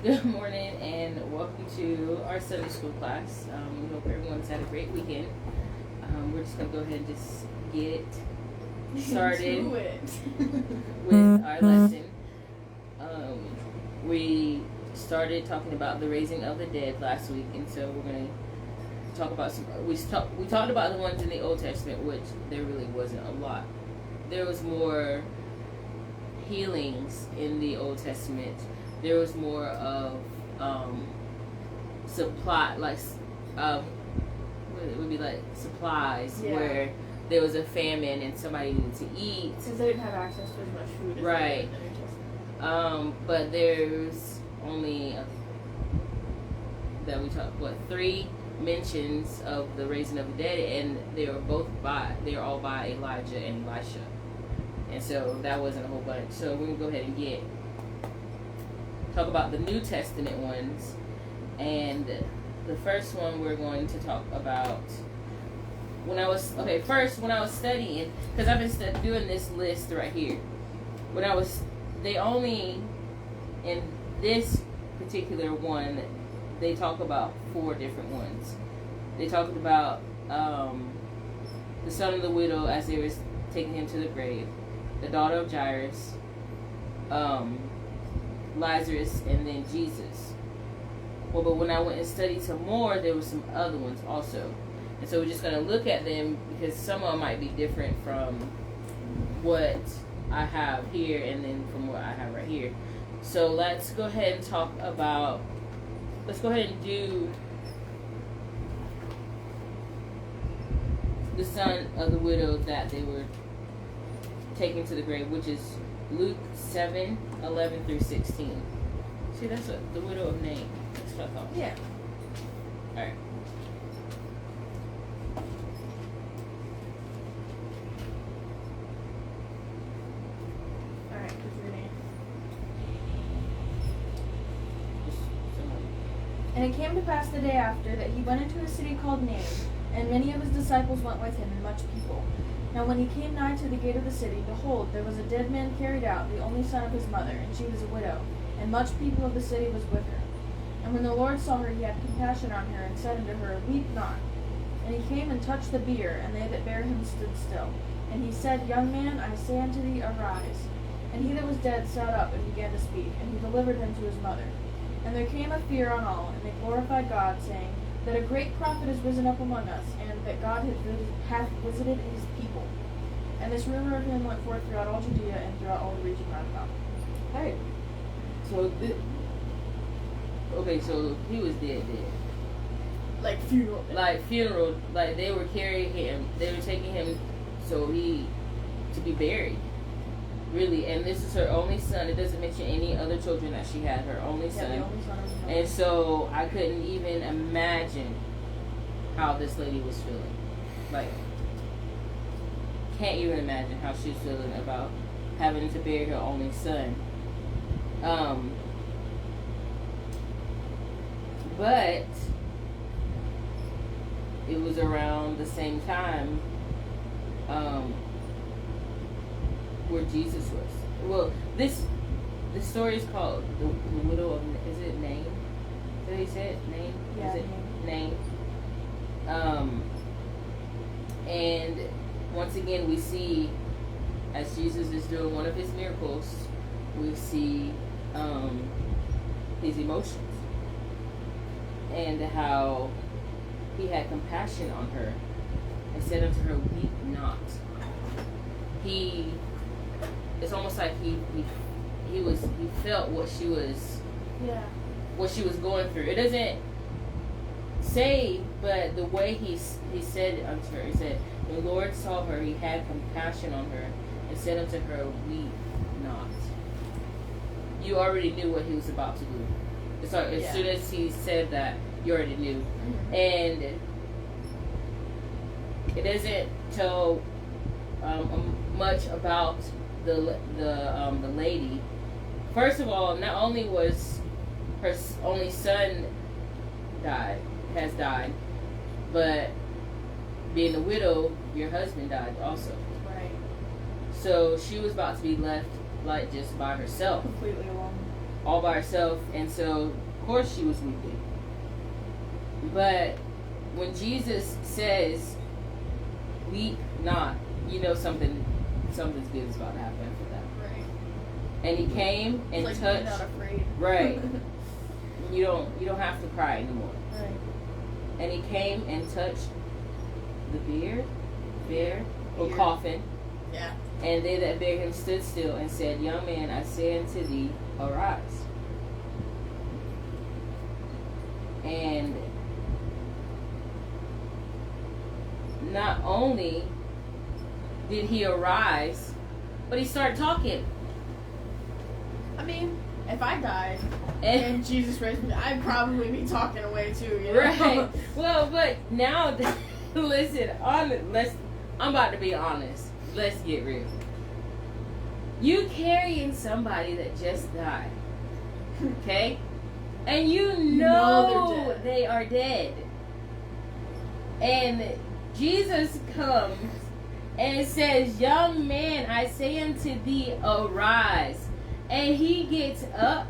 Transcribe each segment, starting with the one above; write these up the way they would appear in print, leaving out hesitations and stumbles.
Good morning and welcome to our Sunday school class. We hope everyone's had a great weekend. We're just going to go ahead and just get started with our lesson. We started talking about the raising of the dead last week, and so we're going to talk about we talked about the ones in the Old Testament, which there really wasn't a lot. There was more healings in the Old Testament. There was more of supply, like it would be like supplies, where there was a famine and somebody needed to eat because they didn't have access to as much food. Right. But there's only that we talked 3 mentions of the raising of the dead, and they're all by Elijah and Elisha, and so that wasn't a whole bunch. So we're gonna go ahead and talk about the New Testament ones, and the first one we're going to talk about. When I was studying, because I've been doing this list right here. In this particular one, they talk about 4 different ones. They talked about the son of the widow as they were taking him to the grave, the daughter of Jairus, Lazarus, and then Jesus. Well, but when I went and studied some more, there were some other ones also. And so we're just going to look at them because some of them might be different from what I have here and then from what I have right here. So let's go ahead and do the son of the widow that they were taken to the grave, which is Luke 7:11 through 16. See, that's the widow of Nain. That's what I thought. Yeah. Alright. Alright, what's your name? And it came to pass the day after that he went into a city called Nain, and many of his disciples went with him, and much people. Now when he came nigh to the gate of the city, behold, there was a dead man carried out, the only son of his mother, and she was a widow, and much people of the city was with her. And when the Lord saw her, he had compassion on her, and said unto her, Weep not. And he came and touched the bier, and they that bare him stood still. And he said, Young man, I say unto thee, arise. And he that was dead sat up and began to speak, and he delivered him to his mother. And there came a fear on all, and they glorified God, saying, that a great prophet is risen up among us, and that God hath visited his people. And this rumor of him went forth throughout all Judea and throughout all the region round about. Hey. So so he was dead. Like funeral. Like they were carrying him. They were taking him to be buried. Really, and this is her only son. It doesn't mention any other children that she had. Her only son. The only son of his mother. And so I couldn't even imagine how this lady was feeling. Like, can't even imagine how she's feeling about having to bury her only son. But it was around the same time where Jesus was. Well, this story is called the widow of, is it Nain? Is that what he said? Nain? Yeah, is it Nain? And once again we see, as Jesus is doing one of his miracles, we see his emotions and how he had compassion on her and said unto her, Weep not. It's almost like he felt what she was going through. It doesn't say, but the way he said it unto her, he said, the Lord saw her, he had compassion on her, and said unto her, Weep not. You already knew what he was about to do. So as soon as he said that, you already knew. Mm-hmm. And it doesn't tell much about the lady. First of all, not only was her only son has died, but being a widow, your husband died also. Right. So she was about to be left like just by herself. Completely alone. all by herself, and so of course she was weeping. But when Jesus says, "Weep not," you know something's good is about to happen for them. Right. And he came and like, touched. You're not afraid. Right. You don't have to cry anymore. Right. And he came and touched the bier, or coffin. Yeah. And they that bare him stood still and said, "Young man, I say unto thee, arise." And not only did he arise, but he started talking. I mean, if I died and Jesus raised me, I'd probably be talking away too, you know? Right. Well, but now, listen, I'm about to be honest. Let's get real. You carrying somebody that just died, okay? And you know they are dead. And Jesus comes and says, "Young man, I say unto thee, arise." And he gets up.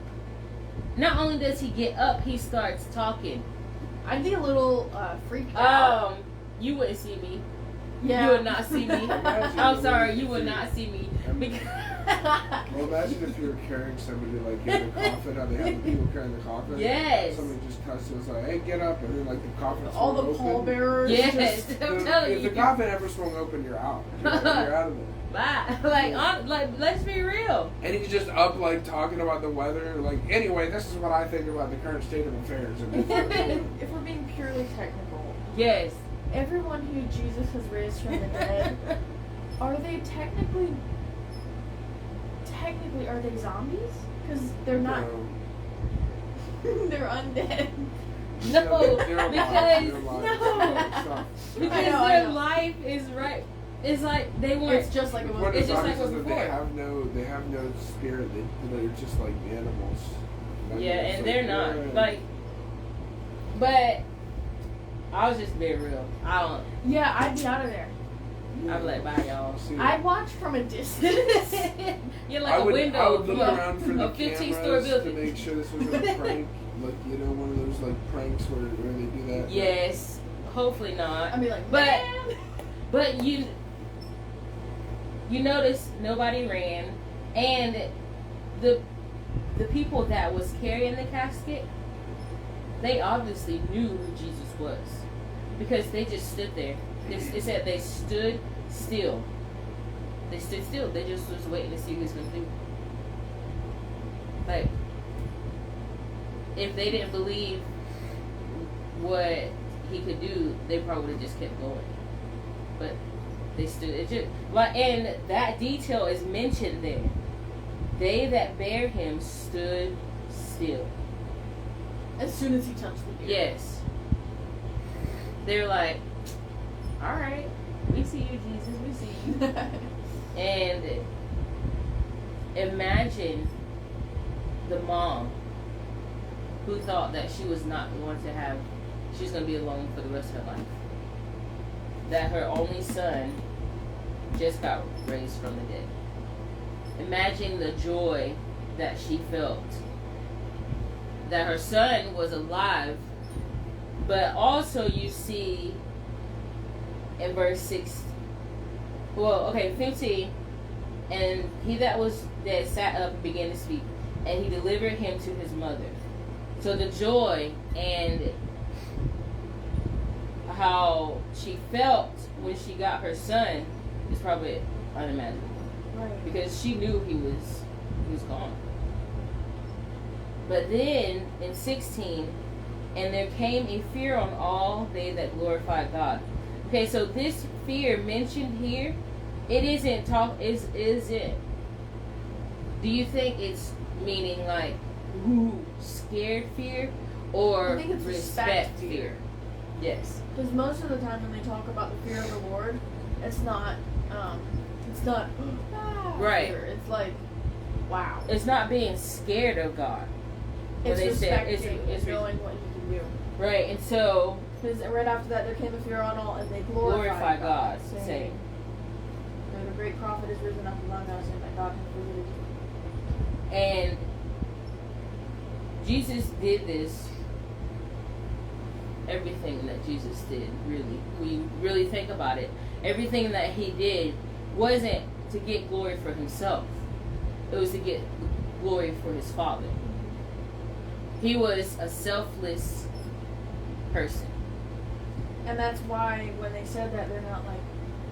Not only does he get up, he starts talking. I'd be a little freaked out. You wouldn't see me. Yeah. You would not see me. I'm sorry, you would not see me. Well, imagine if you were carrying somebody like in the coffin, how they have the people carrying the coffin. Yes. Somebody just touched it, was like, "Hey, get up," and then like the coffin. All the pallbearers. Yes, I'm telling if you. the coffin ever swung open, you're out. You're out of there. Bye. Let's be real. And he's just up, like, talking about the weather. Like, anyway, this is what I think about the current state of affairs. If we're being purely technical, Yes. everyone who Jesus has raised from the dead, are they technically, are they zombies? Because they're not, they're undead. No, they're because alive. because their life is right. It's like they weren't. It's just like it was. What It's just zombies like it was is that before. they have no spirit. They're just like animals. Yeah, and they're not like. But I was just being real. I don't. Yeah, I'd be out of there. I'd be like, bye, y'all. I'd watch from a distance. You're like I would window. look around for the 15-story cameras to building. make sure this wasn't a prank. Like, you know, one of those like pranks where they do that. Yes. Hopefully not. I'd be like, But- man. But you notice nobody ran, and the people that was carrying the casket, they obviously knew who Jesus was, because they just stood there. It said they stood still. They stood still. They just was waiting to see what he was going to do. Like, if they didn't believe what he could do, they probably would have just kept going. But they stood. It just like, and that detail is mentioned there. They that bare him stood still. As soon as he touched the beard. Yes. They're like, all right, we see you, Jesus. We see you. And imagine the mom who thought that she was not going to have, she's going to be alone for the rest of her life. That her only son just got raised from the dead. Imagine the joy that she felt. That her son was alive. But also you see in verse 6, 15, and he that was dead sat up and began to speak, and he delivered him to his mother. So the joy and how she felt when she got her son is probably unimaginable. Right. Because she knew he was gone. But then in 16, and there came a fear on all they that glorified God. Okay, so this fear mentioned here, it isn't do you think it's meaning like scared fear or I think it's respect fear? Yes. Because most of the time when they talk about the fear of the Lord, it's not Right. fear. It's like, wow. It's not being scared of God. It's they said respecting and knowing what He can do. Right, and so Because right after that there came a fear on all, and they glorified God, saying, "The great prophet is risen up among us, and that God has visited you." And Jesus did this. Everything that Jesus did, really, we really think about it, everything that he did wasn't to get glory for himself. It was to get glory for his Father. He was a selfless person. And that's why when they said that, they're not like,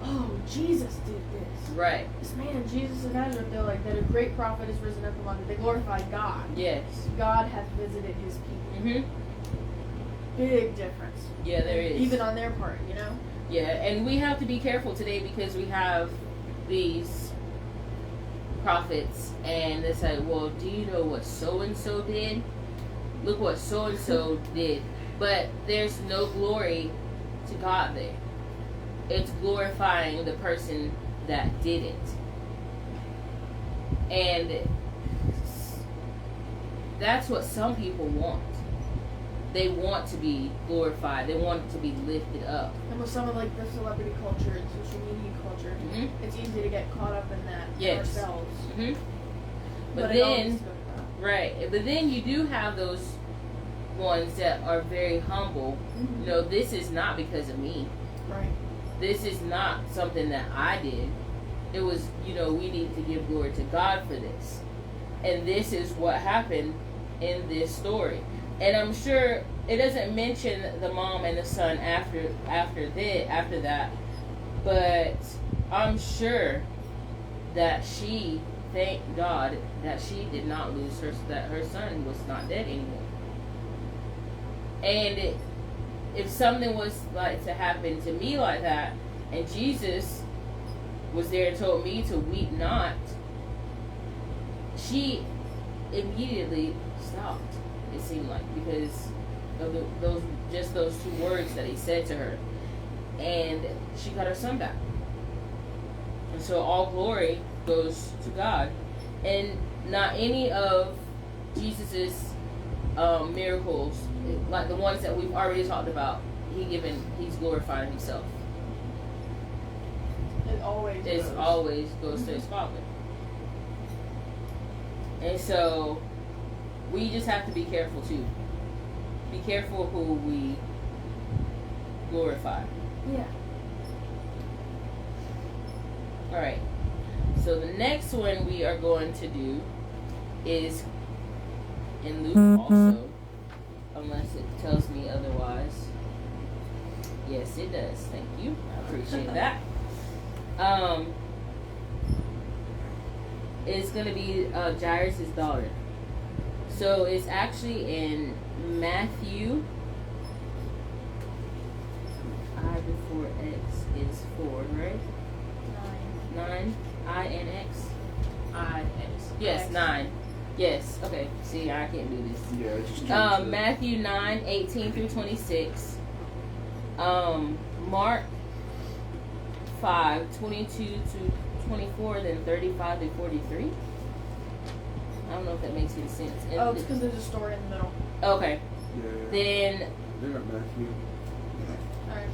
oh, Jesus did this. Right. This man, Jesus of Nazareth, they're like, that a great prophet is risen up among them. They glorified God. Yes. God hath visited his people. Mm-hmm. Big difference. Yeah, there is. Even on their part, you know? Yeah, and we have to be careful today because we have these prophets and they say, well, do you know what so-and-so did? Look what so-and-so did. But there's no glory to God there. It's glorifying the person that did it. And that's what some people want. They want to be glorified. They want to be lifted up. And with some of like the celebrity culture and social media culture, it's easy to get caught up in that ourselves. But then, right? But then you do have those ones that are very humble. You know, this is not because of me. Right. This is not something that I did. It was, you know, we need to give glory to God for this. And this is what happened in this story. And I'm sure it doesn't mention the mom and the son after that, but I'm sure that she thanked God that she did not lose that her son was not dead anymore. And if something was like to happen to me like that, and Jesus was there and told me to weep not, she immediately stopped. It seemed like, because of those two words that he said to her, and she got her son back. And so all glory goes to God, and not any of Jesus's miracles, like the ones that we've already talked about, he's glorifying himself. It always goes to his Father. And so we just have to be careful too. Be careful who we glorify. Yeah. Alright. So the next one we are going to do is in Luke also. Unless it tells me otherwise. Yes, it does. Thank you. I appreciate that. It's going to be Jairus' daughter. So it's actually in Matthew. I before X is 4, right? 9. I and X. I X. Yes, X. 9. Yes. Okay. See, I can't do this. Yeah, just Matthew 9:18 through 26. Mark 5:22 to 24, then 35 to 43. I don't know if that makes any sense. Oh, it's because there's a story in the middle. Okay. Yeah. Then. They got Matthew. Alright.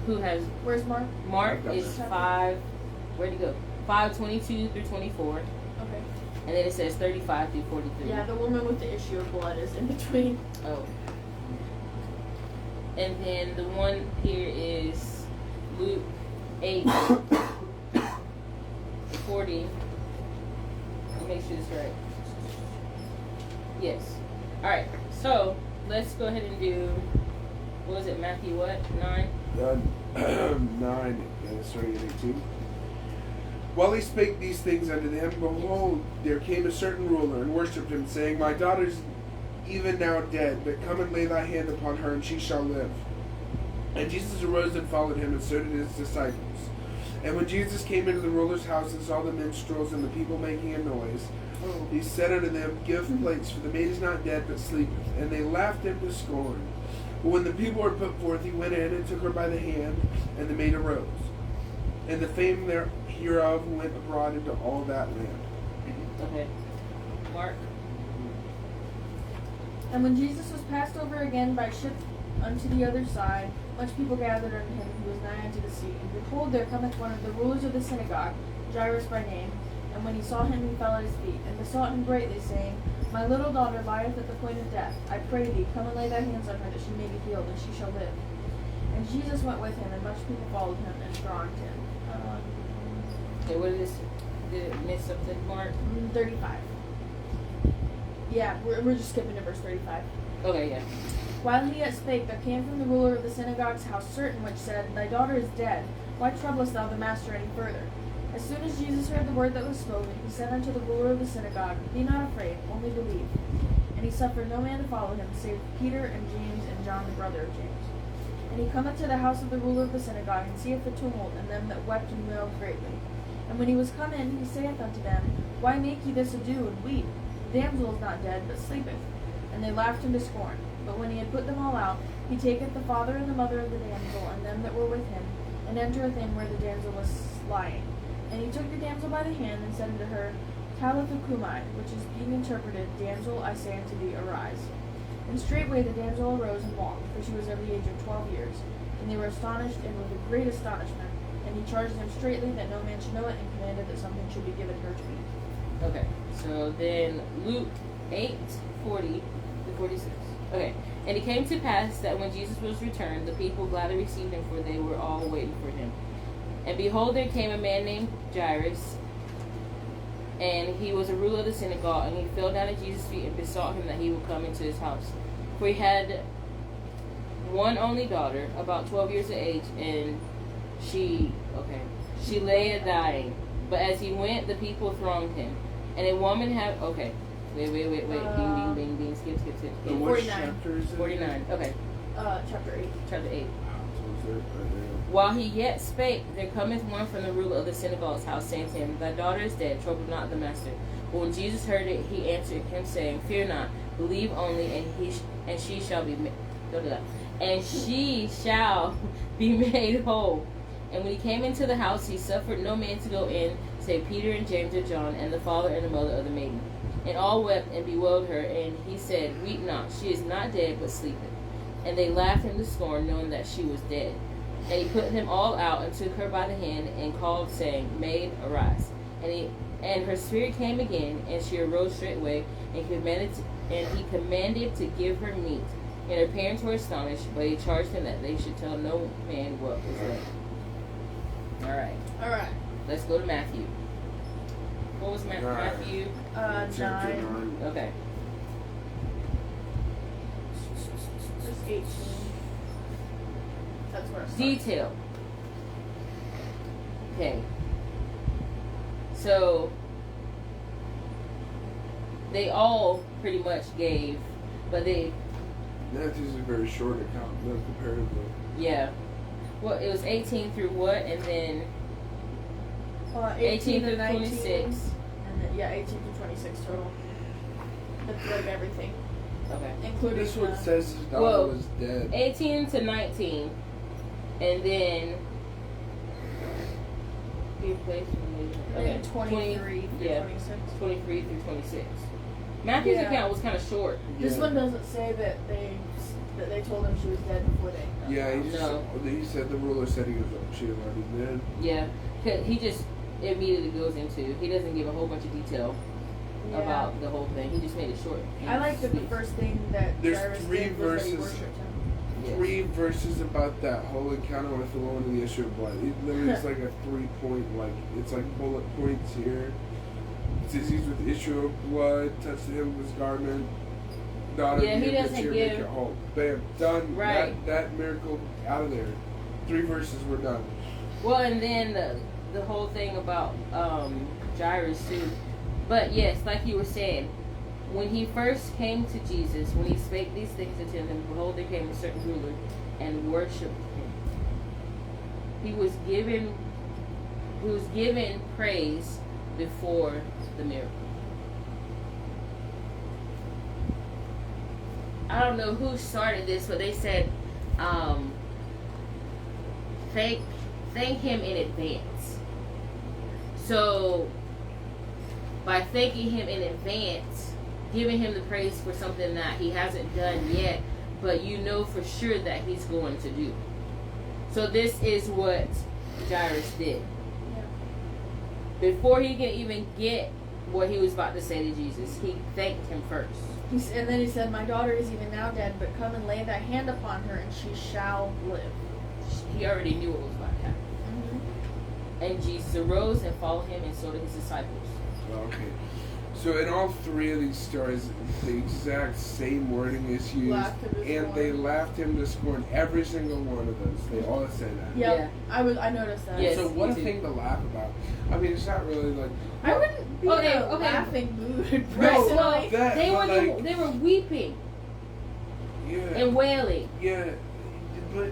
Who has? Where's Mark? Mark is 5. Where'd he go? 5:22 through 24. Okay. And then it says 35 through 43. Yeah, the woman with the issue of blood is in between. Oh. And then the one here is Luke 8. 40. I'll make sure it's right. Yes. Alright, so let's go ahead and do, what was it, Matthew what? 9? 9, and starting at 18. While he spake these things unto them, behold, there came a certain ruler, and worshipped him, saying, My daughter is even now dead, but come and lay thy hand upon her, and she shall live. And Jesus arose and followed him, and so did his disciples. And when Jesus came into the ruler's house and saw the minstrels and the people making a noise, he said unto them, Give place, for the maid is not dead, but sleepeth. And they laughed him to scorn. But when the people were put forth, he went in and took her by the hand, and the maid arose. And the fame hereof went abroad into all that land. Okay. Mark. And when Jesus was passed over again by ship unto the other side, much people gathered unto him who was nigh unto the sea. And behold, there cometh one of the rulers of the synagogue, Jairus by name. And when he saw him, he fell at his feet, and besought him greatly, saying, My little daughter lieth at the point of death. I pray thee, come and lay thy hands on her, that she may be healed, and she shall live. And Jesus went with him, and much people followed him and thronged him. Okay, what is this? Did it miss something, Mark? 35. Yeah, we're just skipping to verse 35. Okay, yeah. While he yet spake, there came from the ruler of the synagogue's house certain which said, Thy daughter is dead. Why troublest thou the master any further? As soon as Jesus heard the word that was spoken, he said unto the ruler of the synagogue, Be not afraid, only believe. And he suffered no man to follow him, save Peter and James and John the brother of James. And he cometh to the house of the ruler of the synagogue, and seeth the tumult, and them that wept and wailed greatly. And when he was come in, he saith unto them, Why make ye this ado, and weep? The damsel is not dead, but sleepeth. And they laughed him to scorn. But when he had put them all out, he taketh the father and the mother of the damsel, and them that were with him, and entereth in where the damsel was lying. And he took the damsel by the hand, and said unto her, Talitha cumi, which is being interpreted, Damsel, I say unto thee, arise. And straightway the damsel arose and walked, for she was of the age of 12 years. And they were astonished, and with a great astonishment. And he charged them straitly that no man should know it, and commanded that something should be given her to eat. Okay, so then Luke 8:40-46. Okay, and it came to pass that when Jesus was returned, the people gladly received him, for they were all waiting for him. And behold, there came a man named Jairus, and he was a ruler of the synagogue, and he fell down at Jesus' feet and besought him that he would come into his house. For he had one only daughter, about 12 years of age, and she lay a dying. But as he went, the people thronged him. And a woman had, wait. Bing. Skip. And what chapter is it? 49, okay. Chapter 8. Chapter 8. So is it right there? While he yet spake, there cometh one from the ruler of the synagogue's house, saying to him, Thy daughter is dead, trouble not the master. But when Jesus heard it, he answered him, saying, Fear not, believe only, and she shall be made whole. And when he came into the house, he suffered no man to go in, save Peter and James and John, and the father and the mother of the maiden. And all wept and bewailed her, and he said, Weep not, she is not dead, but sleepeth. And they laughed him to scorn, knowing that she was dead. And he put them all out, and took her by the hand, and called, saying, Maid, arise. And her spirit came again, and she arose straightway, and he commanded to give her meat. And her parents were astonished, but he charged them that they should tell no man what was done. All right. Let's go to Matthew. What was Matthew? 9. Okay. Verse 18. That's where it starts. Detail. Okay. So they all pretty much gave, but Matthew's a very short account, comparatively. Yeah. Well, it was 18 through what, and then 18 through 26. And then, 18 through 26 total. That's like everything. Okay. Including This one says his daughter was dead. 18 to 19. And then... Okay. 23 through 26. 23 through 26. Matthew's account was kind of short. Yeah. This one doesn't say that they told him she was dead before they... Yeah, he said the ruler said she was already dead. Yeah, he just immediately goes into, he doesn't give a whole bunch of detail about the whole thing. He just made it short. I like that the first thing that there's 3 verses. Yes. 3 verses about that whole encounter with the woman in the issue of blood. It literally is like a 3-point, it's like bullet points here. Disease with the issue of blood, touched him with his garment. Daughter, he doesn't make give. it whole. Bam, done. Right. That miracle out of there. 3 verses were done. Well, and then the whole thing about Jairus too. But yes, like you were saying, when he first came to Jesus, when he spake these things unto him, behold, there came a certain ruler and worshipped him. He was given praise before the miracle. I don't know who started this, but they said, thank him in advance. So, by thanking him in advance, giving him the praise for something that he hasn't done yet, but you know for sure that he's going to do. So this is what Jairus did. Yeah. Before he can even get what he was about to say to Jesus. He thanked him first. And then he said, "My daughter is even now dead, but come and lay thy hand upon her, and she shall live." He already knew what was about to happen. Mm-hmm. And Jesus arose and followed him, and so did his disciples. Okay. So in all three of these stories, the exact same wording is used, and they laughed him to scorn. Every single one of those, they all say that. Yeah. I noticed that. Yes, so what a thing to laugh about. I mean, it's not really like. I wouldn't be in a laughing mood. Right. Personally. So they were weeping. Yeah. And wailing. Yeah. But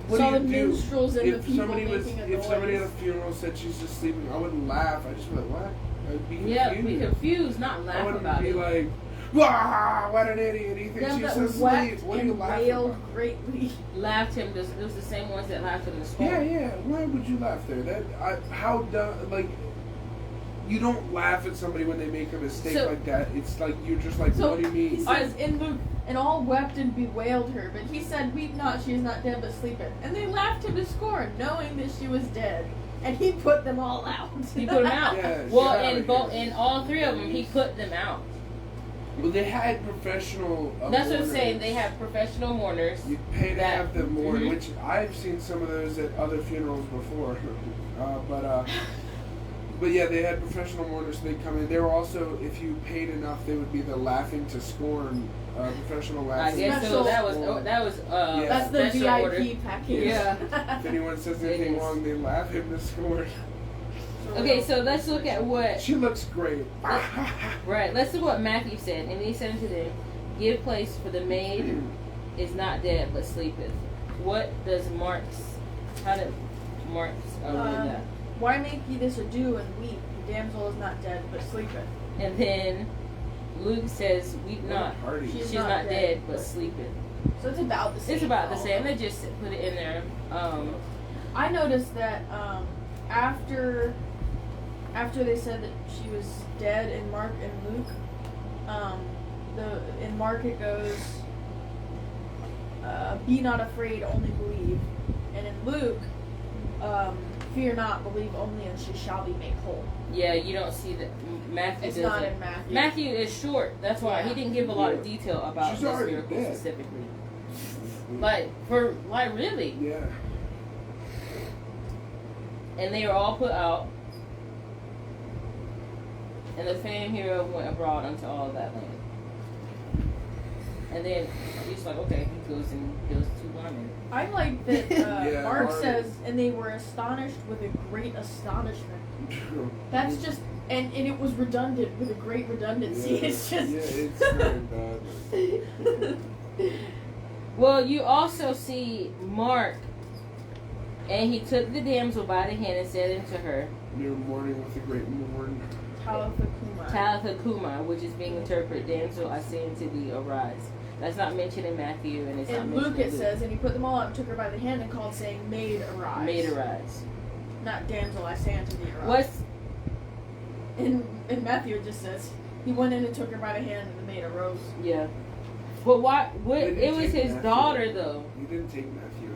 what Saw do the you do minstrels and if the people somebody was making a if somebody at a noise. funeral said she's just sleeping? I wouldn't laugh. I'd just be like, what? I'd be confused. Yeah, be confused, not I laugh wouldn't about be it. like, wow, what an idiot! He thinks Them she's that asleep. wept What are you and laughing wailed about? greatly. Laughed him. It was the same ones that laughed him to scorn. Yeah. Why would you laugh there? How dumb? Like, you don't laugh at somebody when they make a mistake like that. It's like you're just like, what do you mean? He says in Luke, and all wept and bewailed her, but he said, "Weep not, she is not dead, but sleepeth." And they laughed him to scorn, knowing that she was dead. And he put them all out. He put them out. Yeah, well, in all three of them, he put them out. Well, they had professional. That's what I'm saying. They have professional mourners. You pay to have them mourn, Mm-hmm. which I've seen some of those at other funerals before. But yeah, they had professional mourners. They come in. They were also, if you paid enough, they would be the laughing to scorn professional laughing. I guess so. That was That's the special VIP order. package. Yeah. If anyone says anything wrong, they laugh him to scorn. Okay, so let's look at what. She looks great. Right. Let's look what Matthew said, and he said unto them, "Give place, for the maid is not dead, but sleepeth." What does How did Mark's read that? Why make ye this ado and weep? The damsel is not dead, but sleepeth. And then Luke says, "Weep not. She's not dead, but sleepeth." So it's about the same. It's about the same. They just put it in there. I noticed that after they said that she was dead in Mark and Luke, in Mark it goes, "Be not afraid, only believe," and in Luke, "Fear not, believe only, and she shall be made whole." Yeah, you don't see that. Matthew It's doesn't. not in Matthew. Matthew is short. That's why he didn't give a lot of detail about She's this already miracle dead. specifically. Really. Yeah. And they were all put out, and the fame hereof went abroad unto all that land. And then he's like, okay, he goes and kills two women. I like that Mark Mark. says, "And they were astonished with a great astonishment." That's just, and it was redundant with a great redundancy. Yeah. It's just. Yeah, it's very bad. Well, you also see Mark, and he took the damsel by the hand and said unto her, You're mourning with a great mourn. Talitha Kuma, which is being interpreted, "Damsel, I say unto thee, arise." That's not mentioned in Matthew, and it's not In mentioned Luke in it says, "And he put them all out and took her by the hand and called, saying, Maid, arise." Maid, arise. Not "Damsel, I say unto thee, arise." What's In Matthew it just says, "He went in and took her by the hand, and the maid arose." Yeah. But what it was his Matthew daughter in. though. He didn't take Matthew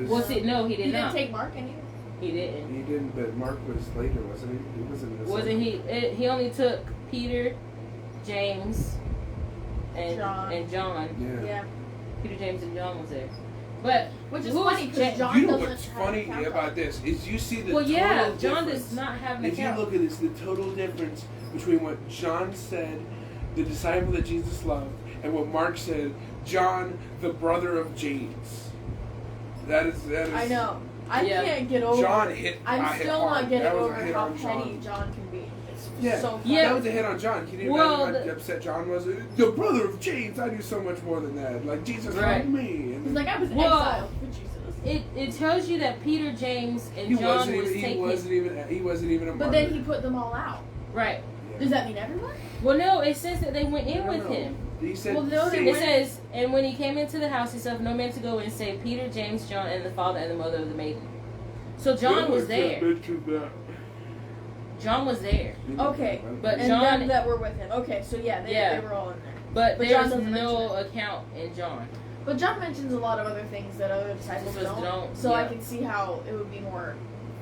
in. Was it? No, he did He not. didn't take Mark in either. He didn't. He didn't, but Mark was later, wasn't he? He wasn't in the Wasn't he? He only took Peter, James, and John. Yeah. Peter, James, and John was there. But Which is who funny was because John You know doesn't what's have funny an account about this is you see the Well, total yeah, difference. John does not have an If account. you look at this, the total difference between what John said, the disciple that Jesus loved, and what Mark said, John, the brother of James. That is. I know. I can't get over. John it. hit. I'm hit still hard. not getting That was a over hit how on petty John. John can be. It's Yeah, so Yeah. that was a hit on John. Can you Well, imagine how upset John was? The brother of James. I do so much more than that. Like Jesus loved me. And He's like, I was Well, exiled for Jesus. It tells you that Peter, James, and he John wasn't was even. taking. He wasn't even a. But martyr. then he put them all out. Right. Does that mean everyone? Well, no. It says that they went in with No. him. He said. Well, no, they It went- says, and when he came into the house, he suffered no man to go in, save Peter, James, John, and the father and the mother of the maiden. So John was there. John was there. Okay, But and John- them that were with him. Okay, so yeah, they were all in there. But But John there's doesn't no mention account in John. But John mentions a lot of other things that other disciples Just don't. don't, So I yeah. can see how it would be more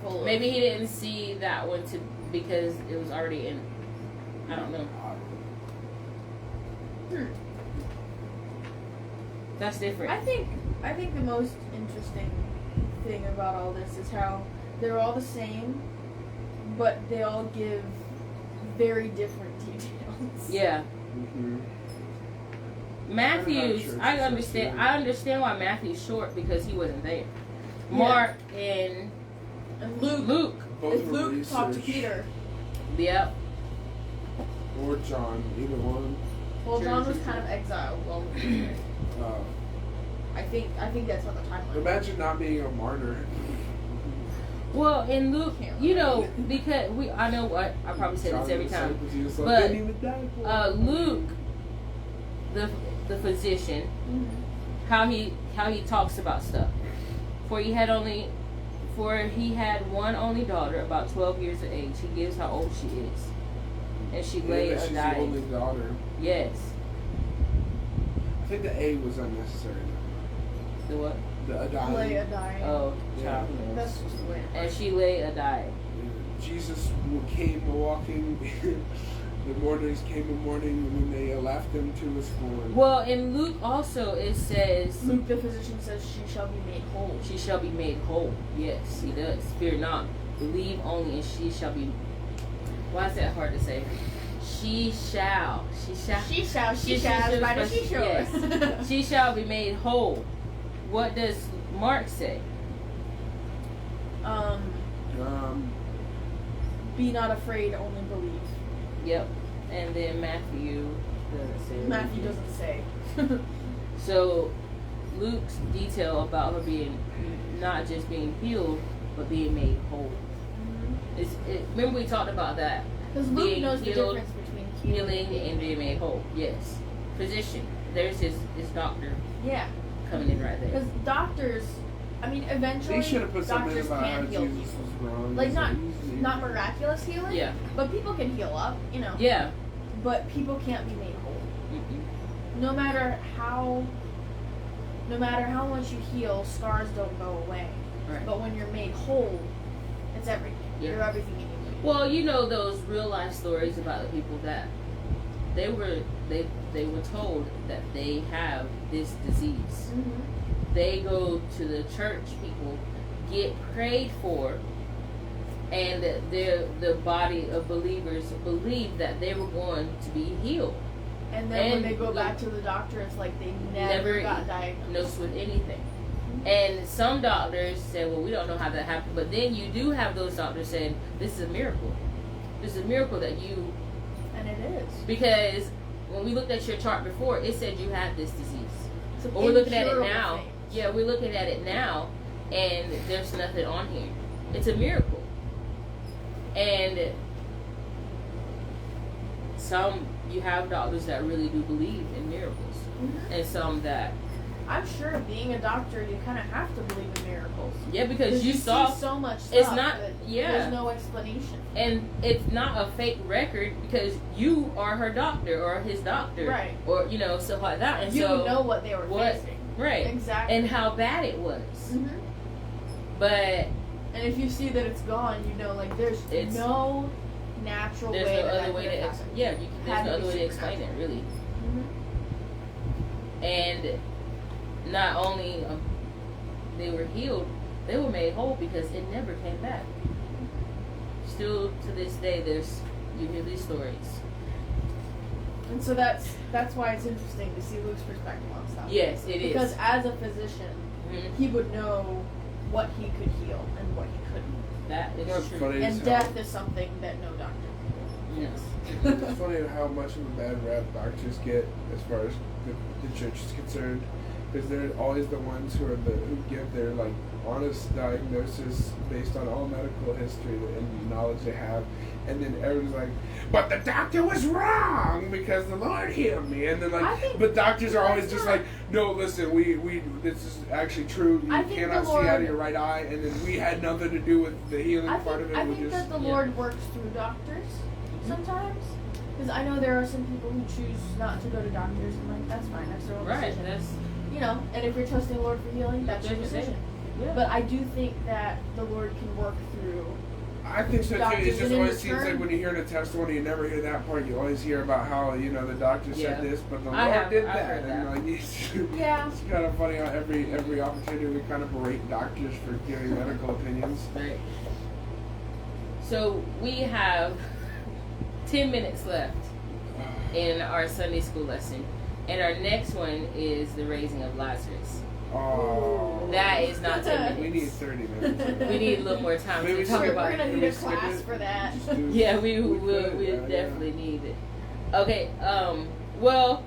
full. Maybe he didn't see that one to because it was already in. I don't know. That's different. I think the most interesting thing about all this is how they're all the same, but they all give very different details. Yeah. Mm-hmm. Matthew's, I understand why Matthew's short because he wasn't there. Mark and Luke. Both If were Luke talked to research. Peter. Yep. Or John, either one. Well, John was kind of exiled. Well, Uh, I think that's on the timeline. imagine not being a martyr. Well, in Luke, you know, because I know what I probably say this every time, but Luke, the physician, how he talks about stuff. For he had one only daughter, about 12 years of age. He gives how old she is, and she lay a she's the dying. only daughter. Yes. I think the A was unnecessary. The what? The dying. Lay a dying. Oh, Yeah. child. That's just the way. And she lay a dying. Jesus came walking. The mourners came in mourning when they left him to his scorn. Well, in Luke also it says Luke the physician says she shall be made whole. she shall be made whole. Yes, he does. Fear not. Believe only, and she shall be. Why is that hard to say? She shall. She shall Yes. She shall be made whole. What does Mark say? Be not afraid, only believe. Yep. And then Matthew doesn't say. Matthew doesn't say. So Luke's detail about her being not just being healed, but being made whole. Remember we talked about that. Because Luke Being knows the healed, difference between healing and being made whole. Yes. Physician. There's his doctor Yeah. coming in right there. Because doctors, I mean, eventually They should have put something doctors about how can heal Jesus people. was wrong. Like not Easy. miraculous healing. Yeah. But people can heal up, you know. Yeah. But people can't be made whole. Mm-mm. No matter how much you heal, scars don't go away. Right. But when you're made whole, it's everything. Yeah. You're everything you need. Well, you know those real life stories about the people that they were told that they have this disease. Mm-hmm. They go to the church, people get prayed for, and the body of believers believed that they were going to be healed. And then when they go back to the doctor, it's like they never got diagnosed with anything. And some doctors say, well, we don't know how that happened. But then you do have those doctors saying, this is a miracle. This is a miracle that you... And it is. Because when we looked at your chart before, it said you had this disease. But we're looking at it now. Thing. Yeah, we're looking at it now, and there's nothing on here. It's a miracle. And you have doctors that really do believe in miracles. Mm-hmm. And some that... I'm sure being a doctor, you kind of have to believe in miracles. Yeah, because you saw so much stuff. It's not. Yeah. There's no explanation. And it's not a fake record because you are her doctor or his doctor, right? Or stuff like that. And you so know what they were facing, right? Exactly. And how bad it was. Mm-hmm. But and if you see that it's gone, you know, like there's no natural way. There's no that other way to. There's no other way to explain it, really. Mm-hmm. And not only they were healed, they were made whole because it never came back. Still to this day, you hear these stories. And so that's why it's interesting to see Luke's perspective on stuff. Yes, it is. Because as a physician, he would know what he could heal and what he couldn't. That is true. And death is something that no doctor can heal. Yes. It's funny how much of a bad rap doctors get as far as the church is concerned. Because they're always the ones who give their honest diagnosis based on all medical history and knowledge they have, and then everyone's like, "But the doctor was wrong because the Lord healed me," and then but doctors are always just like, "No, listen, we this is actually true. You cannot see out of your right eye," and then we had nothing to do with the healing part of it. I think that the Lord works through doctors sometimes. Because I know there are some people who choose not to go to doctors, and that's fine. That's their own decision. That's. And if you're trusting the Lord for healing, that's your decision. Yeah. But I do think that the Lord can work through I think so too. doctors It just and in always seems return- like when you hear the testimony, you never hear that part. You always hear about how, you know, the doctor said this, but the Lord did that. And like, Yeah. it's kind of funny how every opportunity we kind of berate doctors for giving medical opinions. Right. So we have 10 minutes left in our Sunday school lesson. And our next one is the raising of Lazarus. Oh. That is not 10 minutes. We need 30 minutes. We need a little more time to talk We're about gonna it. need a class for that. Yeah, we definitely need it. Okay, well,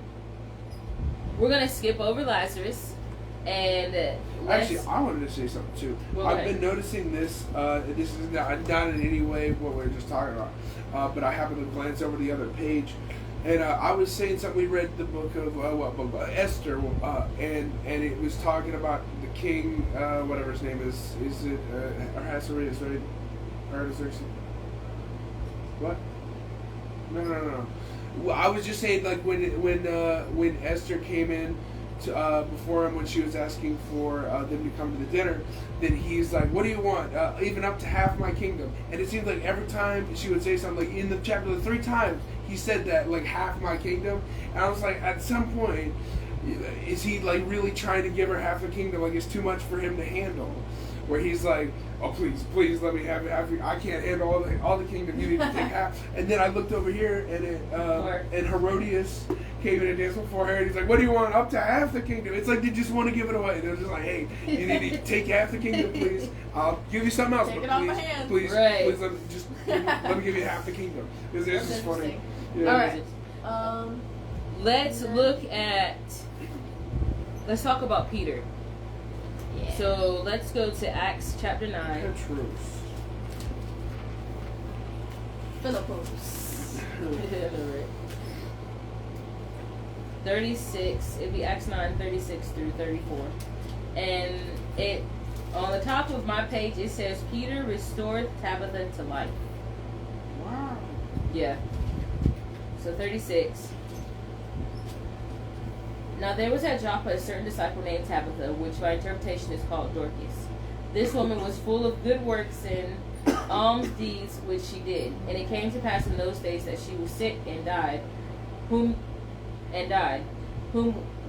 we're going to skip over Lazarus. And actually, I wanted to say something too. I've been noticing this. This is not in any way what we were just talking about, but I happened to glance over the other page, and I was saying something. We read the book of Esther, and it was talking about the king, whatever his name is. Is it Ahasuerus, right? Artaxerxes? What? No. Well, I was just saying, like when Esther came in before him when she was asking for them to come to the dinner, then he's like, what do you want? Even up to half my kingdom. And it seems like every time she would say something, like in the chapter 3 times he said that, like half my kingdom. And I was like, at some point, is he like really trying to give her half the kingdom? Like it's too much for him to handle, where he's like, oh please let me have it. I can't handle all the kingdom. You need to take half. And then I looked over here, and Herodias came in and danced before her, and he's like, what do you want? Up to half the kingdom. It's like they just want to give it away. They're just like, hey, you need to take half the kingdom, please. I'll give you something else, take but it off my hands. please let me give you half the kingdom. This is funny. Yeah. All right. Let's talk about Peter. Yeah. So let's go to Acts chapter 9. Petrus. Philippos. 36. It'd be Acts 9, 36 through 34. And it on the top of my page it says Peter restored Tabitha to life. Wow. Yeah. So 36. Now there was at Joppa a certain disciple named Tabitha, which by interpretation is called Dorcas. This woman was full of good works and alms deeds which she did. And it came to pass in those days that she was sick and died, whom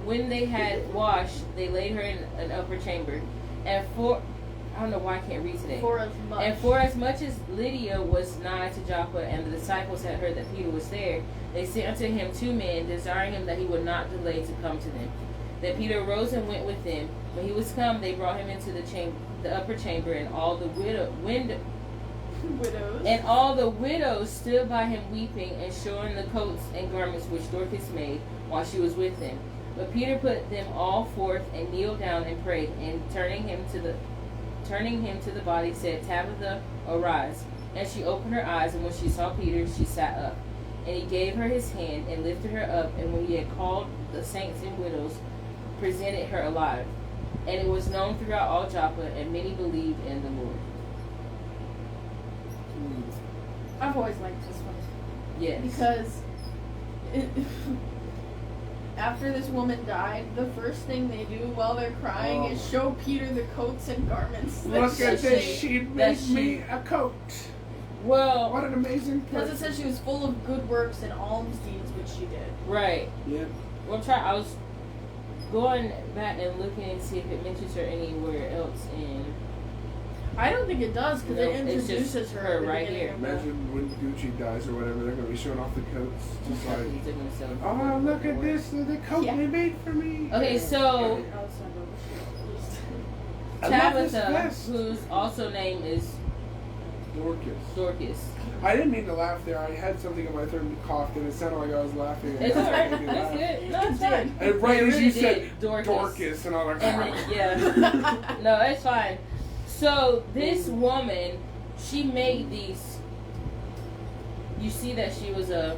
when they had washed, they laid her in an upper chamber. And I don't know why I can't read today. For as much as Lydia was nigh to Joppa, and the disciples had heard that Peter was there, they sent unto him 2 men, desiring him that he would not delay to come to them. Then Peter arose and went with them. When he was come, they brought him into the upper chamber, and all the widows stood by him weeping, and showing the coats and garments which Dorcas made while she was with them. But Peter put them all forth, and kneeled down and prayed, and turning him to the body, said, Tabitha, arise. And she opened her eyes, and when she saw Peter, she sat up. And he gave her his hand, and lifted her up, and when he had called the saints and widows, presented her alive. And it was known throughout all Joppa, and many believed in the Lord. I've always liked this one. Yes. Because after this woman died, the first thing they do while they're crying is show Peter the coats and garments. Look at this, she made me a coat. Well, what an amazing person. Because it says she was full of good works and alms deeds, which she did. Right. Yeah. Well, I was going back and looking and see if it mentions her anywhere else in. I don't think it does, because it introduces her right here. Imagine when Gucci dies or whatever, they're going to be showing off the coats. Just like, oh, look at this, the coat they made for me. Okay, so Tabitha, whose also name is Dorcas. I didn't mean to laugh there. I had something in my throat and coughed, and it sounded like I was laughing. It's alright. It's good. No, it's fine. And right as you said Dorcas, and I was like, and then, yeah. No, it's fine. So this woman, she made these. You see that she was a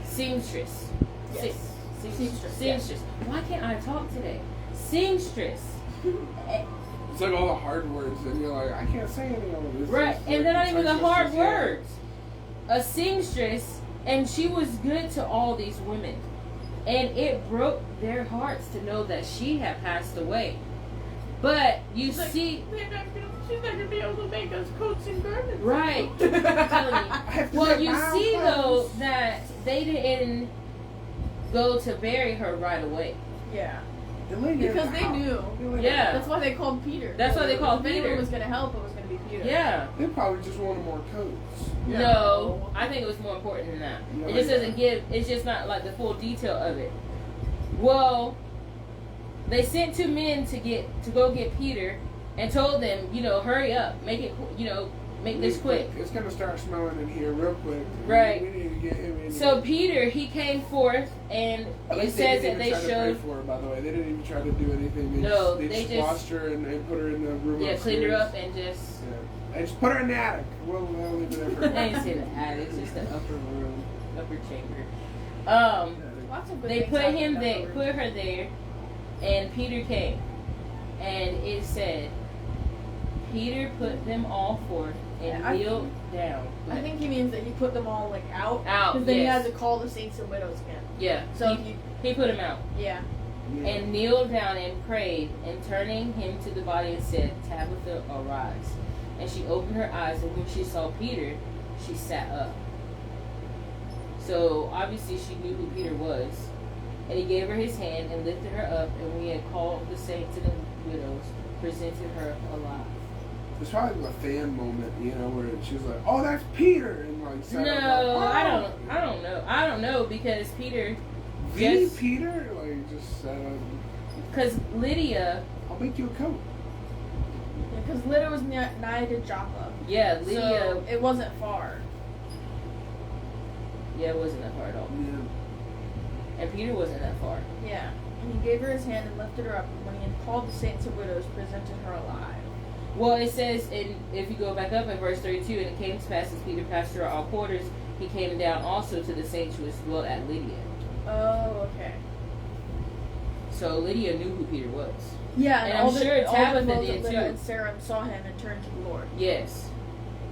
seamstress. Yes. Seamstress. Why can't I talk today? Seamstress. It's like all the hard words, and you're like, I can't say any of this. Right, and they're not even the hard words. A seamstress, and she was good to all these women. And it broke their hearts to know that she had passed away. But you She's see, she's not gonna be able to make us coats and garments. right? I'm telling you. Well, you see though clothes. that they didn't go to bury her right away. Yeah. The lady Because in the they house. knew. Yeah. That's why they called Peter. That's why they called If anyone Peter. was gonna help, it was gonna be Peter. Yeah. They probably just wanted more coats. No, I think it was more important than that. No, It just yeah. doesn't give. It's just not like the full detail of it. Well, they sent 2 men to go get Peter, and told them, hurry up, make it, make this quick. It's gonna start smelling in here real quick. Right. We need to get him in. So here. Peter, he came forth, and At it least says didn't that even they try to showed. pray for her, by the way. They didn't even try to do anything. No, they they just just- washed her and put her in the room. Yeah, cleaned her upstairs. up and just. Yeah. And just put her in the attic. We'll leave it there for I now. didn't say the attic, it's just the upper room, upper chamber. Lots of good They things put happen him in there, that room. put her there, and Peter came, and it said, Peter put them all forth and Yeah, kneeled down. I think he means that he put them all out. Out, Because then he yes. had to call the saints and widows again. Yeah. So he put him out yeah. Yeah. and kneeled down and prayed, and turning him to the body and said, Tabitha, arise. And she opened her eyes, and when she saw Peter, she sat up. So obviously she knew who Peter was. And he gave her his hand and lifted her up, and when he had called the saints and the widows, presented her alive. It's probably a fan moment, where she's like, "Oh, that's Peter," and like, sat No, up, I like, don't know because Peter, The Yes. Peter, like, just because Lydia, I'll make you a coat. Because Lydia was nigh to Joppa. yeah, Lydia, So it wasn't far. yeah, it wasn't that far at all. Yeah. And Peter wasn't that far. Yeah. And he gave her his hand and lifted her up, and when he had called the saints and widows, presented her alive. Well, it says, if you go back up in verse 32, and it came to pass as Peter passed through all quarters, he came down also to the saints which dwelt at Lydia. Oh, okay. So Lydia knew who Peter was. Yeah, And all I'm the, sure all Tabitha the girls did at Lydia too. and Sarah saw him and turned to the Lord. Yes.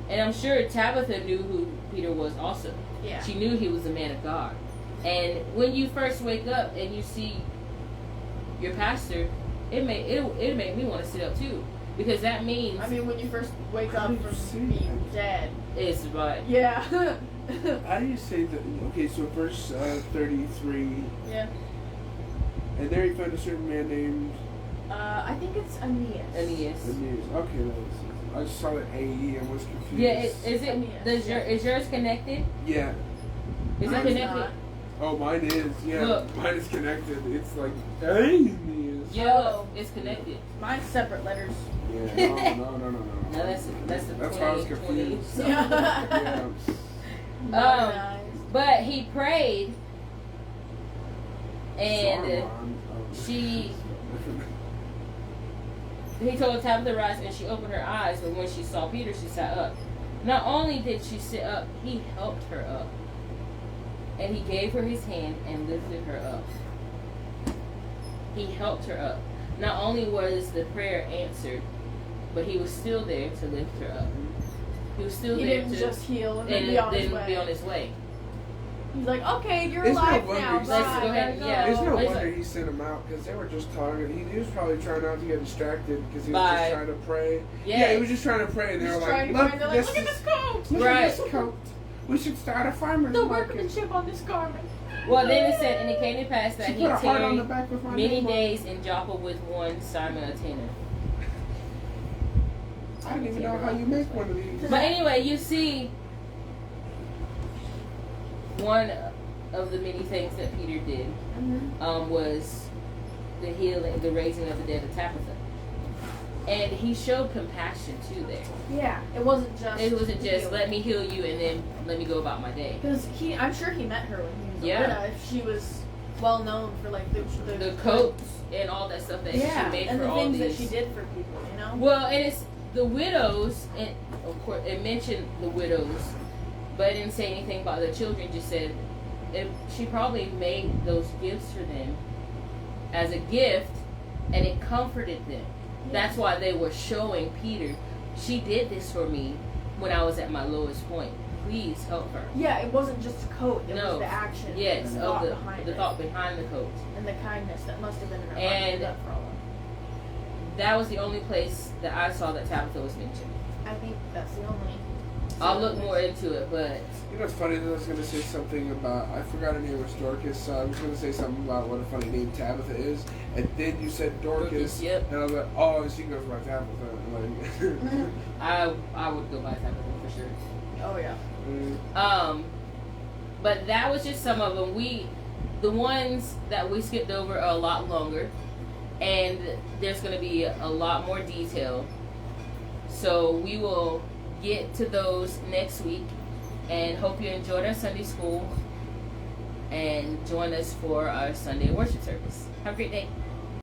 And I'm sure Tabitha knew who Peter was also. Yeah. She knew he was a man of God. And when you first wake up and you see your pastor, it make me want to sit up too. Because that means I mean, when you first wake How up did you see from being that? dead. it's right. Yeah. How do you say that? Okay, so verse 33, Yeah. and there he found a certain man named I think it's Aeneas. Aeneas. Aeneas. Okay, that was, I just saw the AE and was confused. Yeah, is it? Aeneas, Is yours connected? Yeah. Is it Mine's connected? not. Oh, mine is. Yeah, Look. mine is connected. It's like Aeneas. Yeah, Oh. it's connected. Mine's separate letters. Yeah. No. No, that's the That's why I was 20, confused. 20. Yeah. Nice. But he prayed, and Sauron. she- he told Tabitha to rise, and she opened her eyes. But when she saw Peter, she sat up. Not only did she sit up, he helped her up, and he gave her his hand and lifted her up. He helped her up. Not only was the prayer answered, but he was still there to lift her up. He was still He there didn't to just heal and then and be on his then way. be on his way. He's like, okay, you're It's no alive wonder now. he Bye. Let's go ahead, Gotta yeah. go. It's no It's wonder like- he sent him out because they were just talking. He was probably trying not to get distracted because he was By- just trying to pray. Yeah. Yeah, he was just trying to pray, and they He's were trying like, to find, they're like, look at is- this coat. Look Right. at this coat. We should start a farmer's The market. workmanship on this garment. Well, then it said, and it came to pass that She he put a heart on the tarried back with my many name on it. days in Joppa with one Simon a tanner. I don't even know how you make one of these. But anyway, you see one of the many things that Peter did was the healing, the raising of the dead of Tabitha. And he showed compassion too there. Yeah, it wasn't just. It wasn't just let me heal you and then let me go about my day. Because I'm sure he met her when he was Yeah. a widow. If she was well known for like The coats and all that stuff that yeah, she made and for the all things these. that she did for people, you know. Well, and it's the widows, and of course it mentioned the widows, but it didn't say anything about the children. Just said she probably made those gifts for them as a gift, and it comforted them. That's why they were showing Peter, she did this for me when I was at my lowest point. Please help her. Yeah, it wasn't just a coat. It No. was the action. Yes, and the of thought the behind the it. thought behind the coat. And the kindness that must have been in her heart And to do that for all of them. that was the only place that I saw that Tabitha was mentioned. I think that's the only. I'll look more into it, but You know what's funny? I was going to say something about, I forgot her name was Dorcas, so I was going to say something about what a funny name Tabitha is, and then you said Dorcas, yep. and I was like, oh, she goes by Tabitha. Like, I would go by Tabitha for sure. Oh yeah. But that was just some of them. The ones that we skipped over are a lot longer, and there's going to be a lot more detail. So we will get to those next week, and hope you enjoyed our Sunday school and join us for our Sunday worship service. Have a great day.